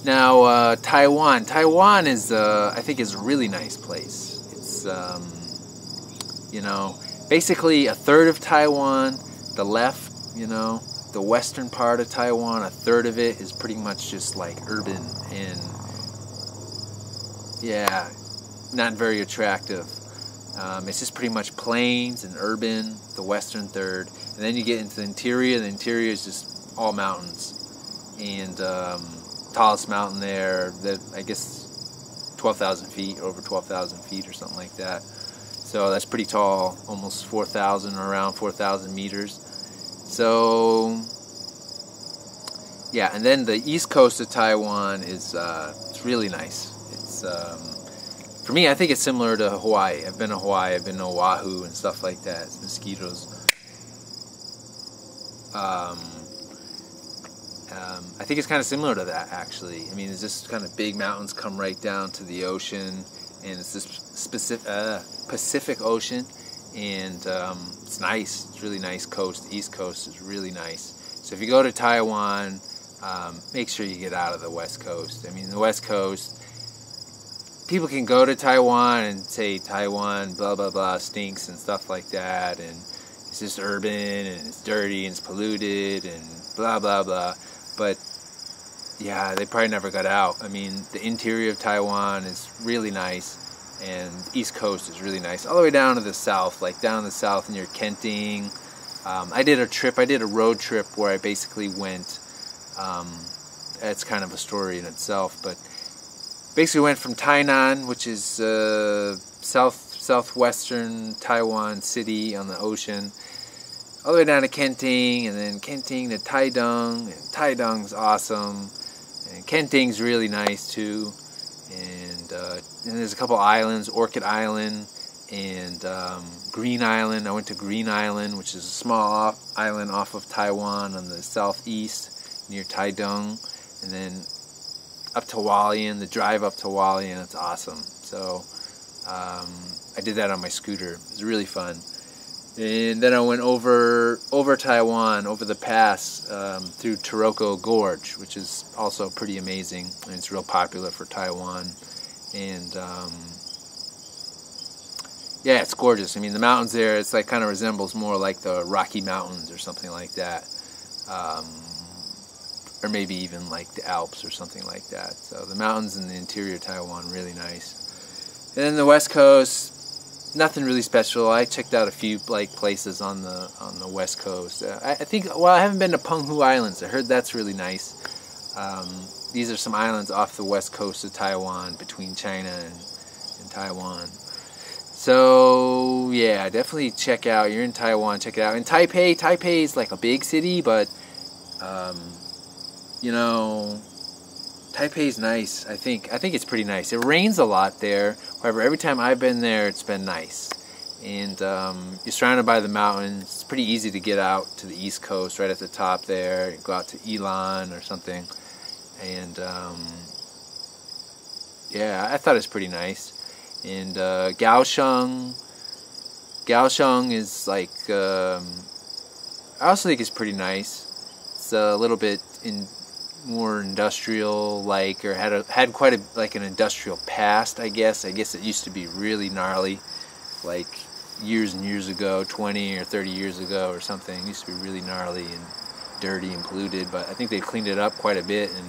Now, Taiwan. Taiwan is, I think, is a really nice place. It's, you know, basically a third of Taiwan, the left, you know, the western part of Taiwan, a third of it is pretty much just like urban and, yeah, not very attractive. It's just pretty much plains and urban, the western third. And then you get into the interior. The interior is just all mountains. And tallest mountain there, I guess 12,000 feet, over 12,000 feet or something like that. So that's pretty tall, almost 4,000 or around 4,000 meters. So, yeah, and then the east coast of Taiwan is it's really nice. It's for me, I think it's similar to Hawaii. I've been to Hawaii, I've been to Oahu and stuff like that. It's mosquitoes. I think it's kind of similar to that, actually. I mean, it's just kind of big mountains come right down to the ocean, and it's this Pacific Ocean, and it's nice. It's really nice coast. The East Coast is really nice. So if you go to Taiwan, make sure you get out of the West Coast. I mean, the West Coast, people can go to Taiwan and say Taiwan, blah, blah, blah, stinks and stuff like that, and it's just urban, and it's dirty, and it's polluted, and blah, blah, blah. But, yeah, they probably never got out. I mean, the interior of Taiwan is really nice, and the East Coast is really nice. All the way down to the south, like down in the south near Kenting. I did a road trip where I basically went, it's kind of a story in itself, but basically went from Tainan, which is southwestern Taiwan city on the ocean, all the way down to Kenting, and then Kenting to Taidong, and Taidong's awesome, and Kenting's really nice too, and there's a couple islands, Orchid Island and Green Island. I went to Green Island, which is a small island off of Taiwan on the southeast near Taidong, and then up to Hualien, the drive up to Hualien, it's awesome. So I did that on my scooter. It was really fun. And then I went over Taiwan, over the pass, through Taroko Gorge, which is also pretty amazing, and it's real popular for Taiwan. And yeah, it's gorgeous. I mean, the mountains there, it's like kind of resembles more like the Rocky Mountains or something like that. Or maybe even like the Alps or something like that. So the mountains in the interior of Taiwan, really nice. And then the West Coast, nothing really special. I checked out a few like places on the West Coast. I think, well, I haven't been to Penghu Islands. I heard that's really nice. These are some islands off the west coast of Taiwan, between China and Taiwan. So yeah, definitely check out. You're in Taiwan, check it out. And Taipei is like a big city, but you know, Taipei's nice. I think it's pretty nice. It rains a lot there. However, every time I've been there, it's been nice. And you're surrounded by the mountains. It's pretty easy to get out to the East Coast, right at the top there. You go out to Ilan or something. And yeah, I thought it was pretty nice. And Kaohsiung is like, I also think it's pretty nice. It's a little bit more industrial, like, or had quite an industrial past, I guess. I guess it used to be really gnarly, like years and years ago, 20 or 30 years ago or something. It used to be really gnarly and dirty and polluted, but I think they've cleaned it up quite a bit, and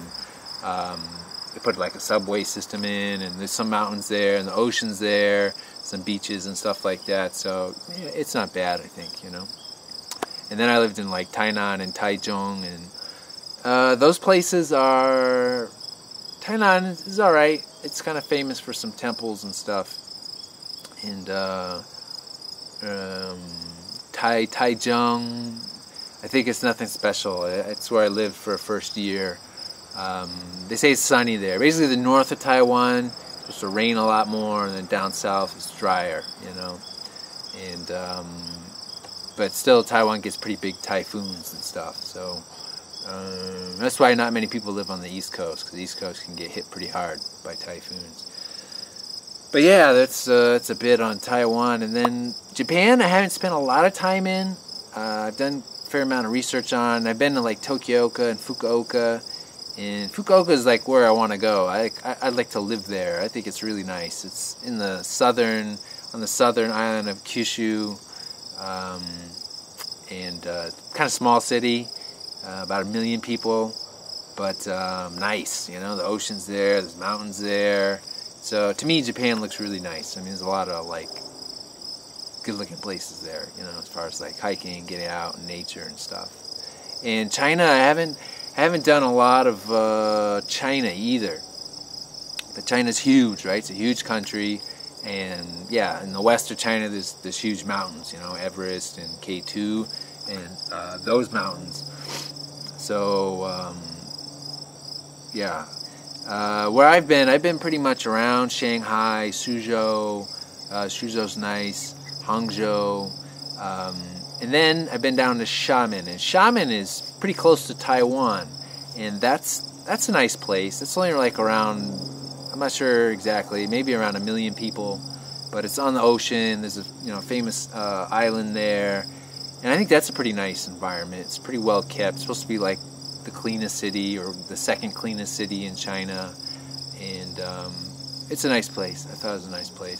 they put like a subway system in, and there's some mountains there, and the ocean's there, some beaches and stuff like that, so yeah, it's not bad, I think, you know. And then I lived in like Tainan and Taichung, and those places are... Tainan is alright. It's kind of famous for some temples and stuff. And Taichung, I think it's nothing special. It's where I lived for a first year. They say it's sunny there. Basically, the north of Taiwan, it's supposed to rain a lot more, and then down south it's drier, you know. And but still, Taiwan gets pretty big typhoons and stuff. So that's why not many people live on the East Coast, because the East Coast can get hit pretty hard by typhoons. But yeah, that's a bit on Taiwan. And then Japan, I haven't spent a lot of time in. I've done a fair amount of research on. I've been to like Tokyo and Fukuoka, And Fukuoka is like where I want to go. I'd like to live there. I think it's really nice. It's on the southern island of Kyushu, and kind of small city, about 1 million people, but nice. The ocean's there, there's mountains there. So to me, Japan looks really nice. I mean, there's a lot of like good-looking places there. As far as like hiking, getting out in nature and stuff. And China, I haven't done a lot of China either. But China's huge, right? It's a huge country, and yeah, in the west of China, there's huge mountains. Everest and K2, and those mountains. So yeah, where I've been pretty much around Shanghai, Suzhou. Suzhou's nice. Hangzhou. And then I've been down to Xiamen, and Xiamen is pretty close to Taiwan, and that's a nice place. It's only like around, I'm not sure exactly, maybe around 1 million people, but it's on the ocean. There's a famous island there, and I think that's a pretty nice environment. It's pretty well kept. It's supposed to be like the cleanest city or the second cleanest city in China, and it's a nice place. I thought it was a nice place.